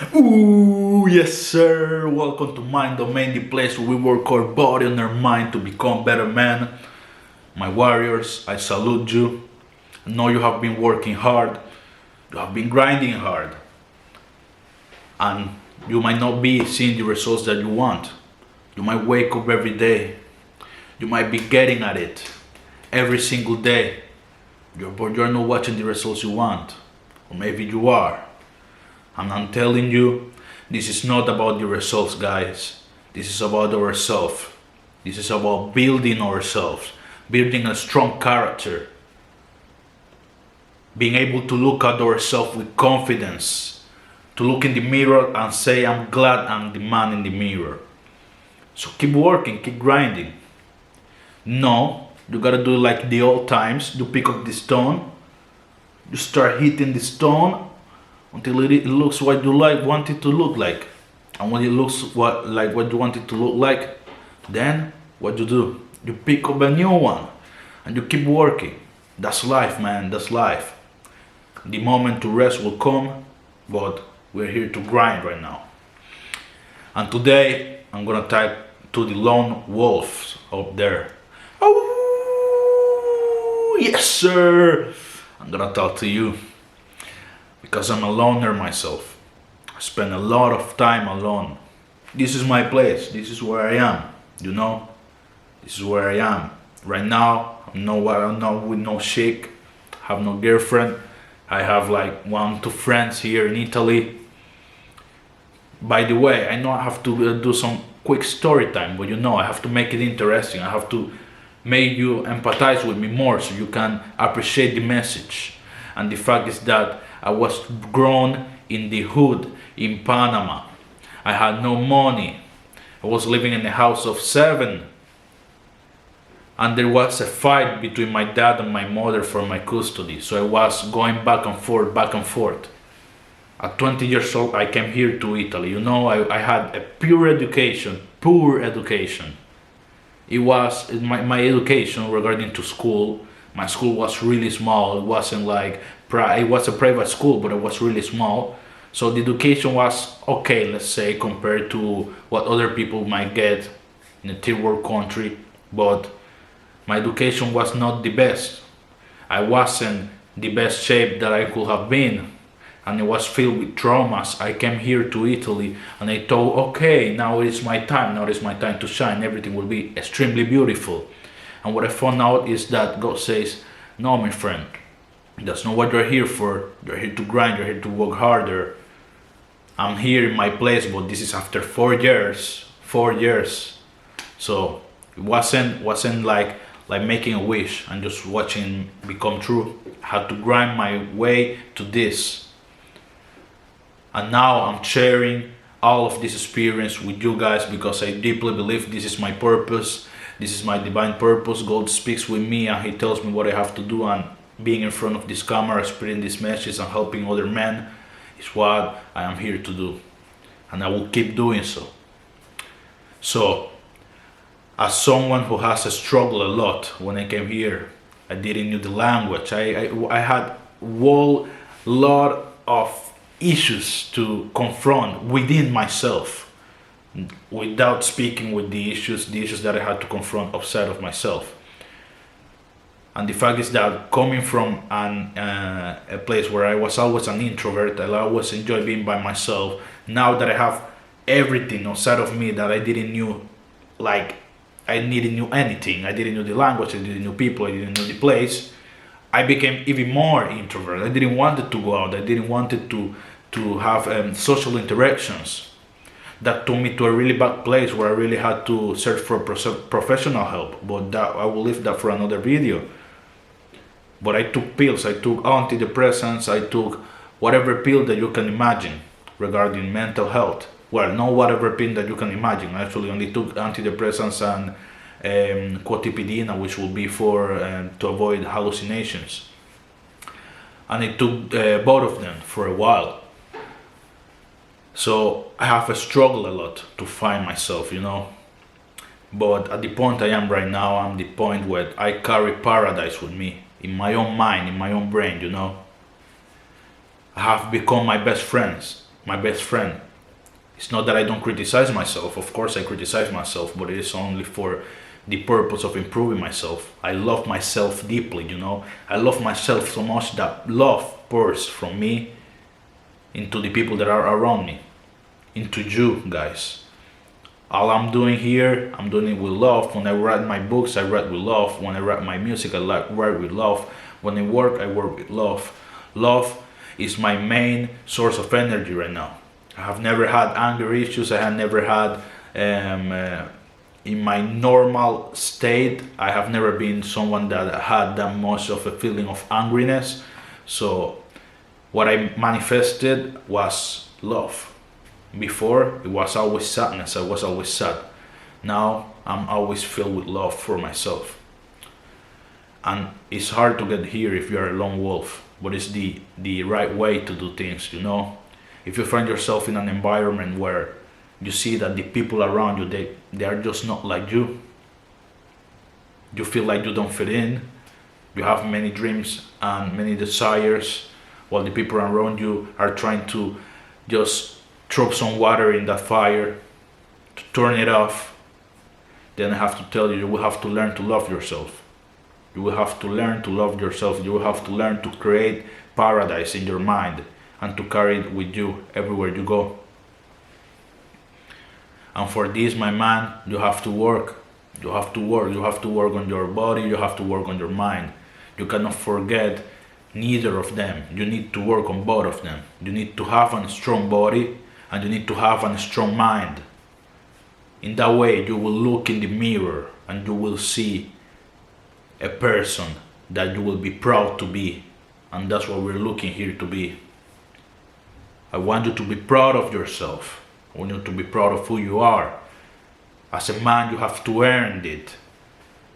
Ooh, yes sir! Welcome to Mind Domain, the place where we work our body and our mind to become better men. My warriors, I salute you. I know you have been working hard, you have been grinding hard, and you might not be seeing the results that you want. You might wake up every day, you might be getting at it every single day, but you're not watching the results you want. Or maybe you are. And I'm telling you, this is not about the results, guys. This is about ourselves. This is about building ourselves, building a strong character, being able to look at ourselves with confidence, to look in the mirror and say, I'm glad I'm the man in the mirror. So keep working, keep grinding. No, you gotta do like the old times. You pick up the stone, you start hitting the stone until it looks what you want it to look like. And when it looks what you want it to look like, then what you do? You pick up a new one and you keep working. That's life, man, that's life. The moment to rest will come, but we're here to grind right now. And today I'm gonna type to the lone wolves up there. Oh yes sir! I'm gonna talk to you. Because I'm a loner myself. I spend a lot of time alone. This is my place. This is where I am. You know? This is where I am. Right now, I'm not with no chick. Have no girlfriend. I have like 1-2 friends here in Italy. By the way, I know I have to do some quick story time, but you know, I have to make it interesting. I have to make you empathize with me more so you can appreciate the message. And the fact is that I was grown in the hood in Panama. I had no money. I was living in a house of 7. And there was a fight between my dad and my mother for my custody. So I was going back and forth, back and forth. At 20 years old, I came here to Italy. You know, I had a pure education, poor education. It was my education regarding to school. My school was really small. It wasn't like it was a private school, but it was really small. So the education was okay, let's say, compared to what other people might get in a third world country. But my education was not the best. I wasn't the best shape that I could have been, and it was filled with traumas. I came here to Italy and I thought, okay, now it's my time. Now it's my time to shine. Everything will be extremely beautiful. And what I found out is that God says, no, my friend, that's not what you're here for. You're here to grind, you're here to work harder. I'm here in my place, but this is after 4 years. 4 years. So it wasn't like making a wish and just watching become true. I had to grind my way to this. And now I'm sharing all of this experience with you guys because I deeply believe this is my purpose. This is my divine purpose. God speaks with me and He tells me what I have to do, and being in front of this camera, spreading this message and helping other men is what I am here to do. And I will keep doing so. So, as someone who has struggled a lot when I came here, I didn't know the language. I had a whole lot of issues to confront within myself, without speaking with the issues that I had to confront outside of myself. And the fact is that coming from a place where I was always an introvert, I always enjoyed being by myself. Now that I have everything outside of me that I didn't knew, like I didn't know anything. I didn't know the language, I didn't know people, I didn't know the place. I became even more introvert. I didn't want to go out. I didn't want to have social interactions. That took me to a really bad place where I really had to search for professional help. But that I will leave that for another video. But I took pills, I took antidepressants, I took whatever pill that you can imagine regarding mental health. Well, not whatever pill that you can imagine. I actually only took antidepressants and quetiapine, which will be for to avoid hallucinations. And I took both of them for a while. So I have struggled a lot to find myself, you know. But at the point I am right now, I'm the point where I carry paradise with me, in my own mind, in my own brain, you know. I have become my best friends. my best friend. It's not that I don't criticize myself. Of course I criticize myself, but it is only for the purpose of improving myself. I love myself deeply, you know. I love myself so much that love pours from me into the people that are around me, into you guys. All I'm doing here, I'm doing it with love. When I write my books, I write with love. When I write my music, I write with love. When I work with love. Love is my main source of energy right now. I have never had anger issues. I have never had, in my normal state, I have never been someone that had that much of a feeling of angriness. So what I manifested was love. Before, it was always sadness. I was always sad. Now I'm always filled with love for myself. And it's hard to get here if you're a lone wolf, but it's the right way to do things, you know. If you find yourself in an environment where you see that the people around you, they are just not like you feel like you don't fit in, you have many dreams and many desires, while the people around you are trying to just throw some water in that fire to turn it off, then I have to tell you, you will have to learn to love yourself. You will have to learn to love yourself. You will have to learn to create paradise in your mind and to carry it with you everywhere you go. And for this, my man, you have to work. You have to work. You have to work on your body. You have to work on your mind. You cannot forget neither of them. You need to work on both of them. You need to have a strong body and you need to have a strong mind. In that way, you will look in the mirror and you will see a person that you will be proud to be. And that's what we're looking here to be. I want you to be proud of yourself. I want you to be proud of who you are. As a man, you have to earn it.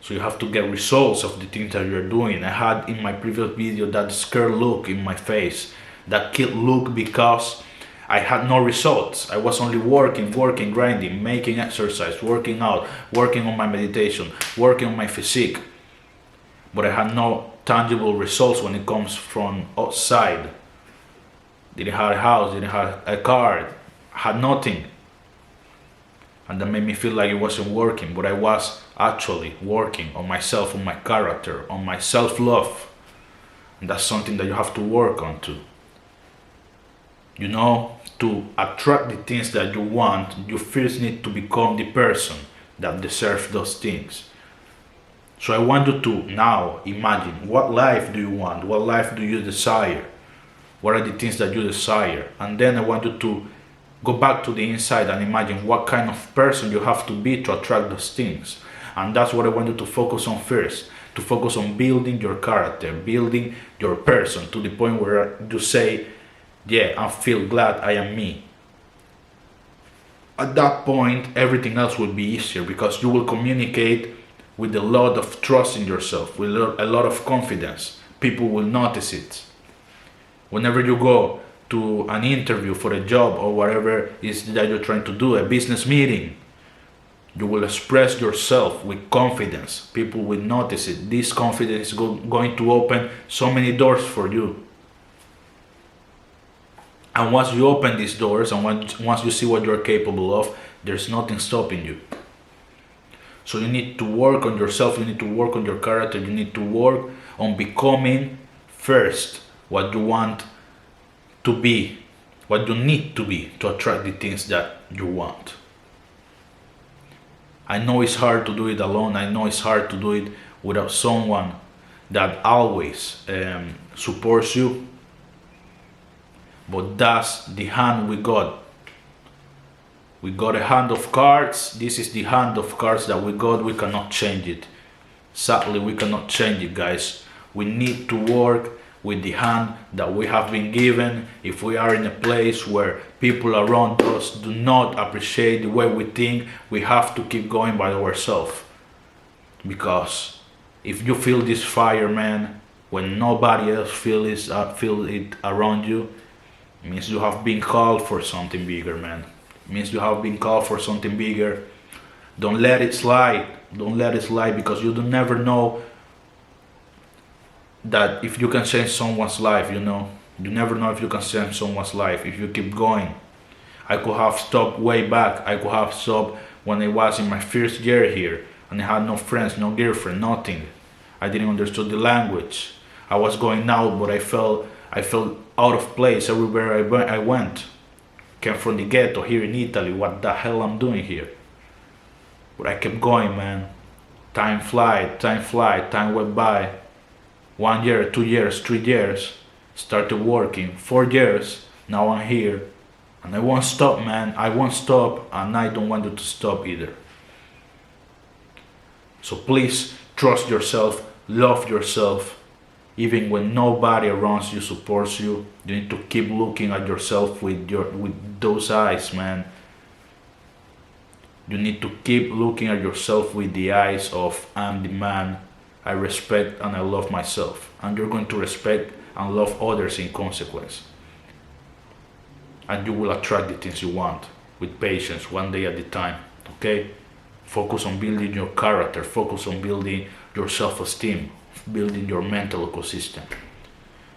So you have to get results of the things that you're doing. I had in my previous video that scared look in my face. That kid look because I had no results. I was only working, grinding, making exercise, working out, working on my meditation, working on my physique. But I had no tangible results when it comes from outside. Didn't have a house, didn't have a car, had nothing. And that made me feel like it wasn't working, but I was actually working on myself, on my character, on my self-love. And that's something that you have to work on too. You know, to attract the things that you want, you first need to become the person that deserves those things. So I want you to now imagine, what life do you want? What life do you desire? What are the things that you desire? And then I want you to go back to the inside and imagine what kind of person you have to be to attract those things. And that's what I want you to focus on first. To focus on building your character, building your person to the point where you say, yeah, I feel glad I am me. At that point, everything else will be easier because you will communicate with a lot of trust in yourself, with a lot of confidence. People will notice it. Whenever you go to an interview for a job or whatever is that you're trying to do, a business meeting, you will express yourself with confidence. People will notice it. This confidence is going to open so many doors for you. And once you open these doors and once you see what you're capable of, there's nothing stopping you. So you need to work on yourself, you need to work on your character, you need to work on becoming first what you want to be, what you need to be to attract the things that you want. I know it's hard to do it alone, I know it's hard to do it without someone that always supports you, but that's the hand we got. We got a hand of cards. This is the hand of cards that we got. We cannot change it. Sadly, we cannot change it, guys. We need to work with the hand that we have been given. If we are in a place where people around us do not appreciate the way we think, we have to keep going by ourselves. Because if you feel this fire, man, when nobody else feel it around you, it means you have been called for something bigger, man. It means you have been called for something bigger. Don't let it slide. Don't let it slide, because you never know that if you can change someone's life, you know. You never know if you can save someone's life if you keep going. I could have stopped way back. I could have stopped when I was in my first year here and I had no friends, no girlfriend, nothing. I didn't understand the language. I was going out, but I felt out of place everywhere I went. Came from the ghetto here in Italy. What the hell I'm doing here? But I kept going, man. Time flied, time went by. 1 year, 2 years, 3 years. Started working. 4 years. Now I'm here. And I won't stop, man. I won't stop, and I don't want you to stop either. So please trust yourself, love yourself. Even when nobody around you supports you, you need to keep looking at yourself with those eyes, man. You need to keep looking at yourself with the eyes of I'm the man, I respect and I love myself. And you're going to respect and love others in consequence. And you will attract the things you want with patience, one day at a time. Okay? Focus on building your character, focus on building your self-esteem, building your mental ecosystem.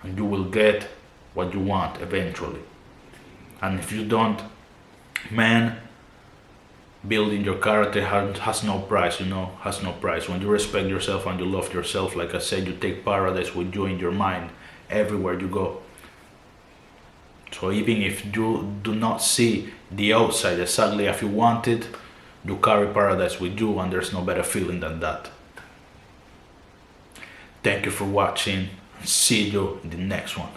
And you will get what you want eventually. And if you don't, man, building your character has no price, has no price. When you respect yourself and you love yourself, like I said, you take paradise with you in your mind everywhere you go. So even if you do not see the outside exactly as you want it, you carry paradise with you, and there's no better feeling than that. Thank you for watching, and see you in the next one.